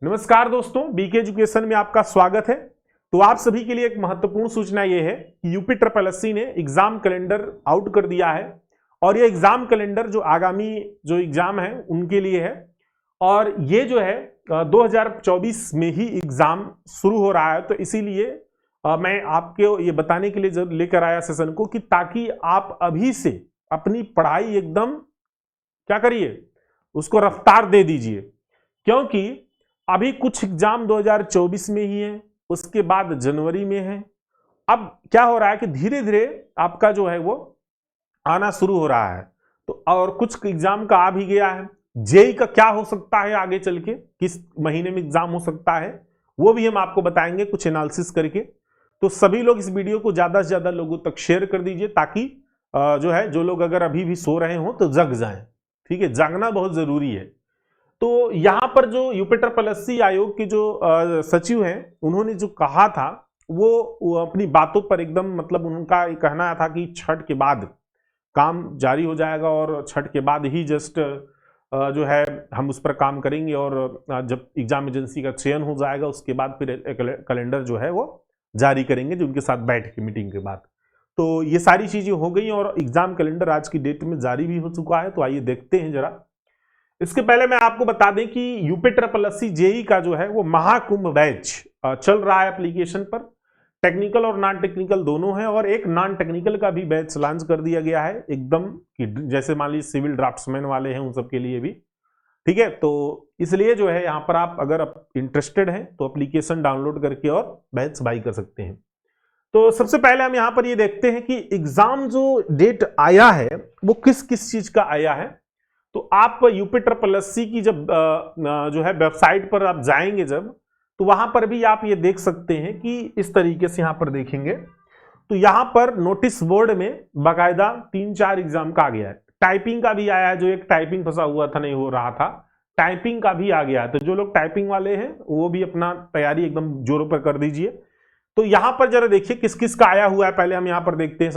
नमस्कार दोस्तों, BK education में आपका स्वागत है। तो आप सभी के लिए एक महत्वपूर्ण सूचना यह है कि यूपी ट्रिपल ने एग्जाम कैलेंडर आउट कर दिया है और ये एग्जाम कैलेंडर जो आगामी जो एग्जाम है उनके लिए है। और ये जो है 2024 में ही एग्जाम शुरू हो रहा है। तो इसीलिए मैं आपको ये बताने के लिए लेकर आया सेशन को कि ताकि आप अभी से अपनी पढ़ाई एकदम क्या करिए, उसको रफ्तार दे दीजिए, क्योंकि अभी कुछ एग्जाम 2024 में ही है, उसके बाद जनवरी में है। अब क्या हो रहा है कि धीरे धीरे आपका जो है वो आना शुरू हो रहा है। तो और कुछ एग्जाम का आ भी गया है। जेई का क्या हो सकता है आगे चल के, किस महीने में एग्जाम हो सकता है, वो भी हम आपको बताएंगे कुछ एनालिसिस करके। तो सभी लोग इस वीडियो को ज्यादा से ज्यादा लोगों तक शेयर कर दीजिए ताकि जो है जो लोग अगर अभी भी सो रहे हो तो जग जाएं। ठीक है, जागना बहुत जरूरी है। तो यहां पर जो यूपी ट्रिपल आयोग के जो सचिव हैं, उन्होंने जो कहा था वो अपनी बातों पर एकदम मतलब उनका कहना था कि छठ के बाद काम जारी हो जाएगा और छठ के बाद ही जस्ट जो है हम उस पर काम करेंगे और जब एग्जाम एजेंसी का चयन हो जाएगा उसके बाद फिर कैलेंडर जो है वो जारी करेंगे, जो उनके साथ बैठ के मीटिंग के बाद। तो ये सारी चीजें हो गई और एग्जाम कैलेंडर आज की डेट में जारी भी हो चुका है। तो आइए देखते हैं जरा। इसके पहले मैं आपको बता दें कि यूपी ट्रिपल जेई का जो है वो महाकुंभ बैच चल रहा है एप्लीकेशन पर। टेक्निकल और नॉन टेक्निकल दोनों है और एक नॉन टेक्निकल का भी बैच लॉन्च कर दिया गया है एकदम कि जैसे मान लीजिए सिविल ड्राफ्ट्समैन वाले हैं उन सब के लिए भी। ठीक है, तो इसलिए जो है यहाँ पर आप अगर इंटरेस्टेड हैं तो एप्लीकेशन डाउनलोड करके और बैच बाई कर सकते हैं। तो सबसे पहले हम यहाँ पर ये देखते हैं कि एग्जाम जो डेट आया है वो किस किस चीज का आया है। तो आप यूपी ट्रिपल की जब जो है वेबसाइट पर आप जाएंगे जब, तो वहां पर भी आप ये देख सकते हैं कि इस तरीके से यहां पर देखेंगे तो यहां पर नोटिस बोर्ड में बाकायदा 3-4 एग्जाम का आ गया है। टाइपिंग का भी आया है, जो एक टाइपिंग फंसा हुआ था, नहीं हो रहा था, टाइपिंग का भी आ गया है। तो जो लोग टाइपिंग वाले हैं वो भी अपना तैयारी एकदम जोरों पर कर दीजिए। तो यहां पर जरा देखिए किस किस का आया हुआ है, पहले हम यहां पर देखते हैं।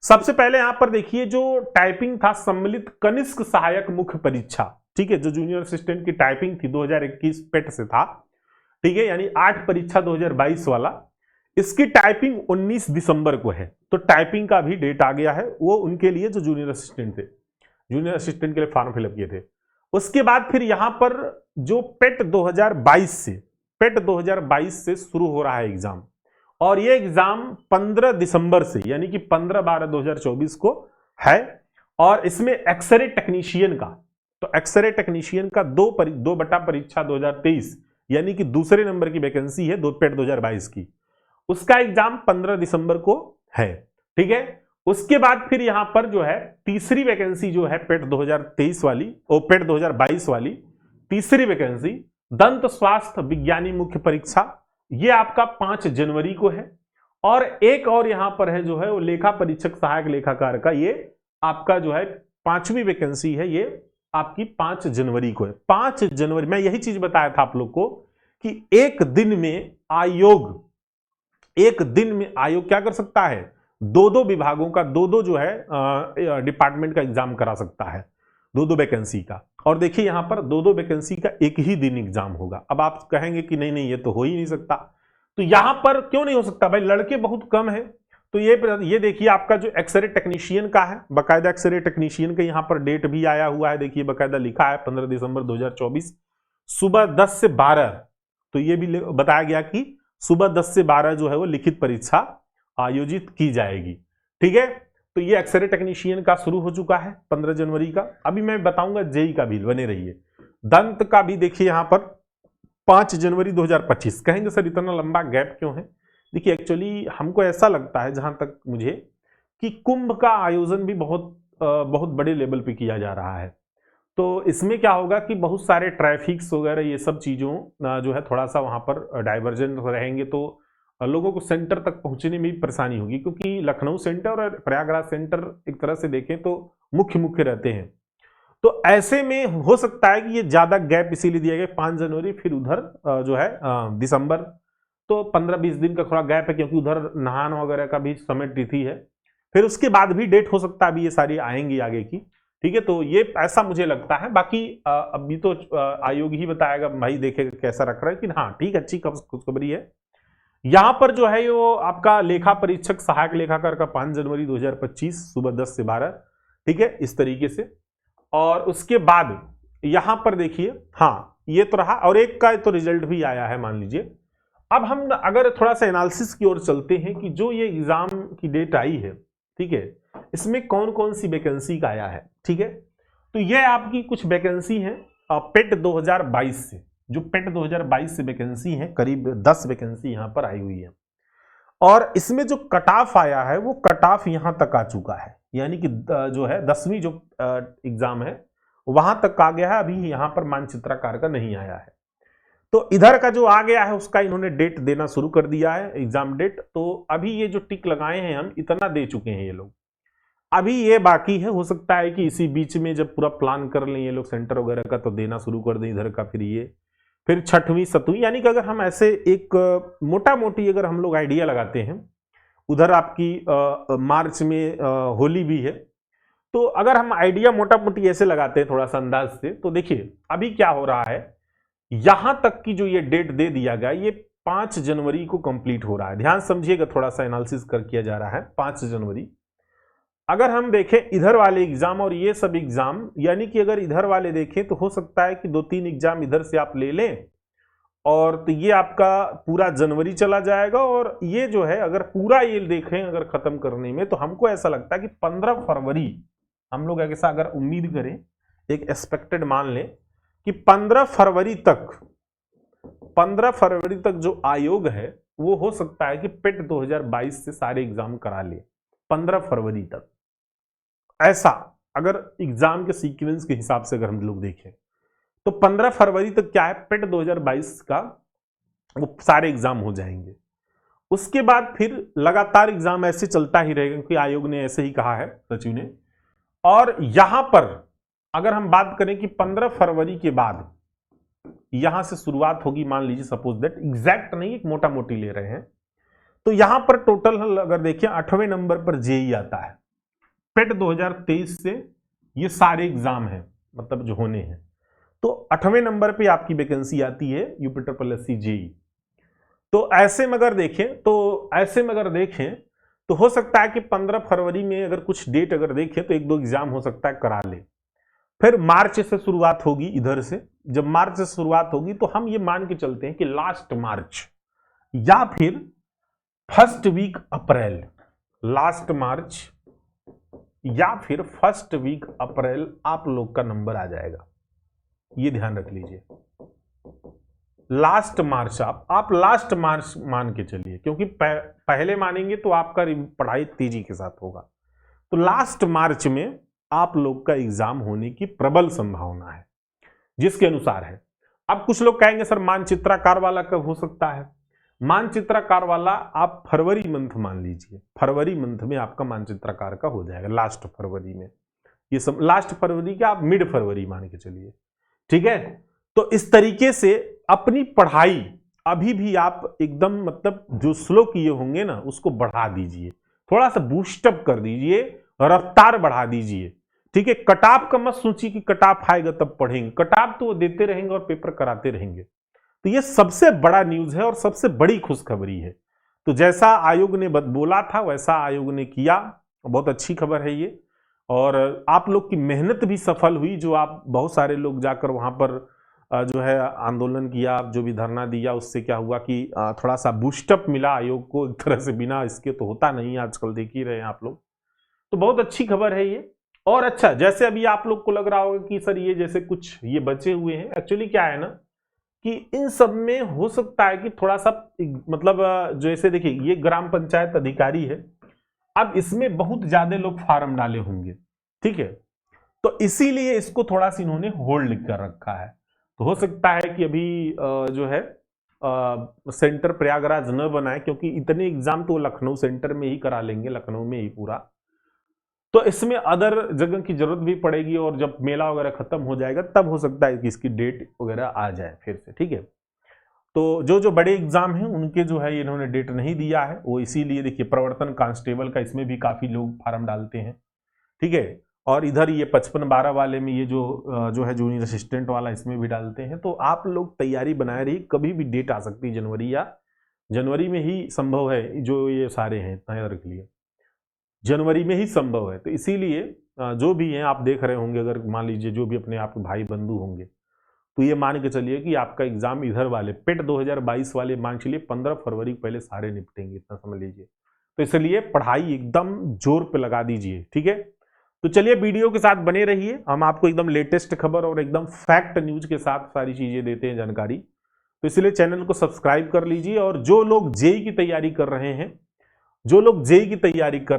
सबसे पहले यहां पर देखिए जो टाइपिंग था सम्मिलित कनिष्क सहायक मुख्य परीक्षा, ठीक है, जो जूनियर असिस्टेंट की टाइपिंग थी 2021 पेट से था, ठीक है, यानी 8 परीक्षा 2022 वाला, इसकी टाइपिंग 19 दिसंबर को है। तो टाइपिंग का भी डेट आ गया है, वो उनके लिए जो जूनियर असिस्टेंट थे, जूनियर असिस्टेंट के लिए फॉर्म फिलअप किए थे। उसके बाद फिर यहां पर जो पेट 2022 से शुरू हो रहा है एग्जाम, और ये एग्जाम 15 दिसंबर से यानी कि 15/12/2024 को है। और इसमें एक्सरे टेक्नीशियन का, तो एक्सरे टेक्नीशियन का दो बटा परीक्षा 2023 यानी कि दूसरे नंबर की वैकेंसी है पेट 2022 की, उसका एग्जाम 15 दिसंबर को है। ठीक है, उसके बाद फिर यहां पर जो है तीसरी वैकेंसी जो है पेट 2023 वाली और पेट 2022 वाली तीसरी वैकेंसी दंत स्वास्थ्य विज्ञानी मुख्य परीक्षा, ये आपका 5 जनवरी को है। और एक और यहां पर है जो है वो लेखा परीक्षक सहायक लेखाकार का, ये आपका जो है 5वीं वैकेंसी है, ये आपकी 5 जनवरी को है। 5 जनवरी, मैं यही चीज बताया था आप लोग को कि एक दिन में आयोग क्या कर सकता है, दो विभागों का दो जो है डिपार्टमेंट का एग्जाम करा सकता है, दो वैकेंसी का। और देखिए यहां पर दो वैकेंसी का एक ही दिन एग्जाम होगा। अब आप कहेंगे कि नहीं ये तो हो ही नहीं सकता, तो यहां पर क्यों नहीं हो सकता भाई, लड़के बहुत कम है। तो ये देखिए आपका जो एक्सरे टेक्नीशियन का है, बाकायदा एक्सरे टेक्नीशियन का यहां पर डेट भी आया हुआ है, देखिए बाकायदा लिखा है 15 दिसंबर 2024 सुबह 10 से 12। तो ये भी बताया गया कि सुबह 10 से 12 जो है वो लिखित परीक्षा आयोजित की जाएगी। ठीक है, तो ये एक्सरे टेक्नीशियन का शुरू हो चुका है 15 जनवरी का। अभी मैं बताऊंगा जेई का भी, बने रहिए। दंत का भी देखिए यहां पर 5 जनवरी 2025। कहेंगे सर इतना लंबा गैप क्यों है? देखिए एक्चुअली हमको ऐसा लगता है जहां तक मुझे कि कुंभ का आयोजन भी बहुत बड़े लेवल पे किया जा रहा है। तो इसमें क्या होगा कि बहुत सारे ट्रैफिक्स वगैरह ये सब चीज़ों जो है थोड़ा सा वहाँ पर डाइवर्जन रहेंगे, तो लोगों को सेंटर तक पहुँचने में भी परेशानी होगी, क्योंकि लखनऊ सेंटर और प्रयागराज सेंटर एक तरह से देखें तो मुख्य रहते हैं। तो ऐसे में हो सकता है कि ये ज़्यादा गैप इसीलिए दिया गया 5 जनवरी, फिर उधर जो है दिसंबर, तो 15-20 दिन का थोड़ा गैप है, क्योंकि उधर नहान वगैरह का भी समय तिथि है। फिर उसके बाद भी डेट हो सकता है, अभी ये सारी आएंगी आगे की। ठीक है, तो ये ऐसा मुझे लगता है। बाकी अभी तो आयोग ही बताएगा, भाई देखेगा कैसा रख रहा है, लेकिन हाँ ठीक, अच्छी खुशखबरी है। यहां पर जो है वो आपका लेखा परीक्षक सहायक लेखाकार का 5 जनवरी 2025 सुबह 10 से 12, ठीक है, इस तरीके से। और उसके बाद यहां पर देखिए, हाँ ये तो रहा, और एक का तो रिजल्ट भी आया है मान लीजिए। अब हम अगर थोड़ा सा एनालिसिस की ओर चलते हैं कि जो ये एग्जाम की डेट आई है, ठीक है, इसमें कौन कौन सी वैकेंसी का आया है, ठीक है। तो ये आपकी कुछ वैकेंसी है पेट 2022 से, जो पेट 2022 से वैकेंसी है, करीब 10 वैकेंसी यहां पर आई हुई है। और इसमें जो कट ऑफ आया है वो कट ऑफ यहां तक आ चुका है, यानी कि जो है 10वीं जो एग्जाम है वहां तक आ गया है, अभी यहां पर मानचित्रकार का नहीं आया है। तो इधर का जो आ गया है उसका इन्होंने डेट देना शुरू कर दिया है, एग्जाम डेट। तो अभी ये जो टिक लगाए हैं हम, इतना दे चुके हैं ये लोग, अभी ये बाकी है। हो सकता है कि इसी बीच में जब पूरा प्लान कर लें ये लोग सेंटर वगैरह का, तो देना शुरू कर दें इधर का। फिर 6वीं 7वीं, यानी कि अगर हम ऐसे एक मोटा मोटी अगर हम लोग आइडिया लगाते हैं, उधर आपकी मार्च में होली भी है, तो अगर हम आइडिया मोटा मोटी ऐसे लगाते हैं थोड़ा सा अंदाज से, तो देखिए अभी क्या हो रहा है, यहां तक की जो ये डेट दे दिया गया, ये 5 जनवरी को कंप्लीट हो रहा है। ध्यान समझिएगा, थोड़ा सा एनालिसिस कर किया जा रहा है। 5 जनवरी अगर हम देखें इधर वाले एग्जाम और ये सब एग्जाम, यानी कि अगर इधर वाले देखें तो हो सकता है कि 2-3 एग्जाम इधर से आप ले लें, और तो ये आपका पूरा जनवरी चला जाएगा। और ये जो है अगर पूरा ये देखें अगर खत्म करने में, तो हमको ऐसा लगता है कि 15 फरवरी हम लोग ऐसा अगर उम्मीद करें, एक एक्सपेक्टेड मान लें कि 15 फरवरी तक जो आयोग है वो हो सकता है कि पेट 2022 से सारे एग्जाम करा ले 15 फरवरी तक। ऐसा अगर एग्जाम के सीक्वेंस के हिसाब से अगर हम लोग देखें, तो 15 फरवरी तक क्या है, पेट 2022 का वो सारे एग्जाम हो जाएंगे। उसके बाद फिर लगातार एग्जाम ऐसे चलता ही रहेगा, क्योंकि आयोग ने ऐसे ही कहा है, सचिव ने। और यहां पर अगर हम बात करें कि 15 फरवरी के बाद यहां से शुरुआत होगी, मान लीजिए सपोज दैट, एग्जैक्ट नहीं, एक मोटा मोटी ले रहे हैं, तो यहां पर टोटल अगर देखिए 8वें नंबर पर जेई आता है। पेट 2023 से ये सारे एग्जाम हैं, मतलब जो होने हैं, तो 8वें नंबर पे आपकी वैकेंसी आती है UP triple S C JE. तो ऐसे में अगर देखें तो हो सकता है कि 15 फरवरी में अगर कुछ डेट अगर देखें तो 1-2 एग्जाम हो सकता है करा ले। फिर मार्च से शुरुआत होगी इधर से, जब मार्च से शुरुआत होगी तो हम ये मान के चलते हैं कि लास्ट मार्च या फिर फर्स्ट वीक अप्रैल, लास्ट मार्च या फिर फर्स्ट वीक अप्रैल आप लोग का नंबर आ जाएगा। ये ध्यान रख लीजिए, लास्ट मार्च आप लास्ट मार्च मान के चलिए, क्योंकि पहले मानेंगे तो आपका पढ़ाई तेजी के साथ होगा। तो लास्ट मार्च में आप लोग का एग्जाम होने की प्रबल संभावना है, जिसके अनुसार है। अब कुछ लोग कहेंगे सर मानचित्रकार वाला कब हो सकता है? मानचित्रकार वाला आप फरवरी मंथ मान लीजिए, फरवरी मंथ में आपका मानचित्रकार का हो जाएगा, लास्ट फरवरी में। ये सब लास्ट फरवरी का आप मिड फरवरी मान के चलिए, ठीक है। तो इस तरीके से अपनी पढ़ाई अभी भी आप एकदम, मतलब जो स्लो किए होंगे ना उसको बढ़ा दीजिए, थोड़ा सा बूस्टअप कर दीजिए, रफ्तार बढ़ा दीजिए, ठीक है। कटाप का मत सोचिए कि कटाप आएगा तब पढ़ेंगे, कटाप तो वो देते रहेंगे और पेपर कराते रहेंगे। तो ये सबसे बड़ा न्यूज है और सबसे बड़ी खुशखबरी है। तो जैसा आयोग ने बोला था वैसा आयोग ने किया, बहुत अच्छी खबर है ये। और आप लोग की मेहनत भी सफल हुई, जो आप बहुत सारे लोग जाकर वहां पर जो है आंदोलन किया, जो भी धरना दिया, उससे क्या हुआ कि थोड़ा सा बूस्टअप मिला आयोग को, एक तरह से बिना इसके तो होता नहीं, आजकल देख ही रहे हैं आप लोग। तो बहुत अच्छी खबर है ये। और अच्छा, जैसे अभी आप लोग को लग रहा होगा कि सर ये जैसे कुछ ये बचे हुए हैं, एक्चुअली क्या है ना कि इन सब में हो सकता है कि थोड़ा सा, मतलब जैसे देखिए ये ग्राम पंचायत अधिकारी है, अब इसमें बहुत ज्यादा लोग फार्म डाले होंगे, ठीक है। तो इसीलिए इसको थोड़ा सा इन्होंने होल्ड कर रखा है। तो हो सकता है कि अभी जो है सेंटर प्रयागराज न बनाए, क्योंकि इतने एग्जाम तो लखनऊ सेंटर में ही करा लेंगे, लखनऊ में ही पूरा। तो इसमें अदर जगह की जरूरत भी पड़ेगी, और जब मेला वगैरह खत्म हो जाएगा तब हो सकता है कि इसकी डेट वगैरह आ जाए फिर से, ठीक है। तो जो बड़े एग्जाम हैं उनके जो है इन्होंने डेट नहीं दिया है, वो इसीलिए देखिए प्रवर्तन कांस्टेबल का इसमें भी काफी लोग फार्म डालते हैं, ठीक है। और इधर ये 55-12 वाले में ये जो है जूनियर असिस्टेंट वाला इसमें भी डालते हैं। तो आप लोग तैयारी बनाए रहिए, कभी भी डेट आ सकती है जनवरी या जनवरी में ही संभव है, जो ये सारे हैं इतना याद रख लिए, जनवरी में ही संभव है। तो इसीलिए जो भी हैं आप देख रहे होंगे, अगर मान लीजिए जो भी अपने आप के भाई बंधु होंगे, तो ये मान के चलिए कि आपका एग्जाम इधर वाले पेट 2022 वाले मान चलिए 15 फरवरी पहले सारे निपटेंगे, इतना समझ लीजिए। तो इसलिए पढ़ाई एकदम जोर पे लगा दीजिए, ठीक है। तो चलिए वीडियो के साथ बने रहिए, हम आपको एकदम लेटेस्ट खबर और एकदम फैक्ट न्यूज के साथ सारी चीजें देते हैं, जानकारी। तो इसलिए चैनल को सब्सक्राइब कर लीजिए। और जो लोग जेई की तैयारी कर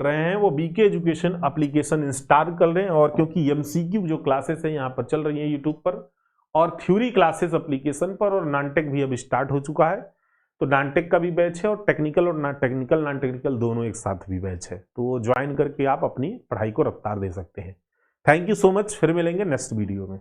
रहे हैं, वो बीके एजुकेशन एप्लीकेशन इंस्टॉल कर लें। और क्योंकि एमसीक्यू जो क्लासेस है यहाँ पर चल रही है यूट्यूब पर, और थ्योरी क्लासेस एप्लीकेशन पर, और नॉन-टेक भी अब स्टार्ट हो चुका है। तो नॉन-टेक का भी बैच है, और टेक्निकल और नॉन टेक्निकल दोनों एक साथ भी बैच है। तो वो ज्वाइन करके आप अपनी पढ़ाई को रफ्तार दे सकते हैं। थैंक यू सो मच, फिर मिलेंगे नेक्स्ट वीडियो में।